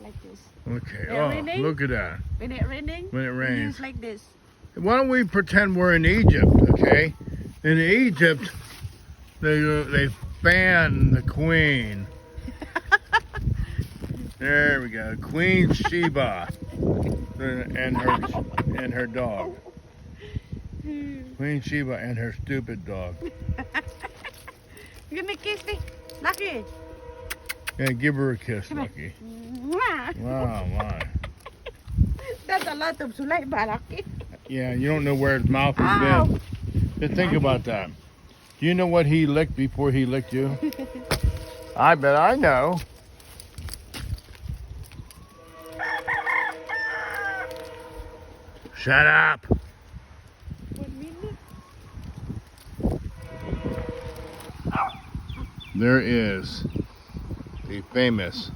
like this. Okay. When it Oh, raining? look at that. When it raining, When it we rains. use like this. Why don't we pretend we're in Egypt, okay? In Egypt, they fan the queen. There we go, Queen Sheba, and her dog. Queen Sheba and her stupid dog. Give me a kiss, Lucky. Yeah, give her a kiss, Come on. Lucky. Mwah. Wow, wow. That's a lot of sulay ba, Lucky? Yeah, you don't know where his mouth has Ow. been. Just think about that. Do you know what he licked before he licked you? I bet I know. Shut up. 1 minute. There is the famous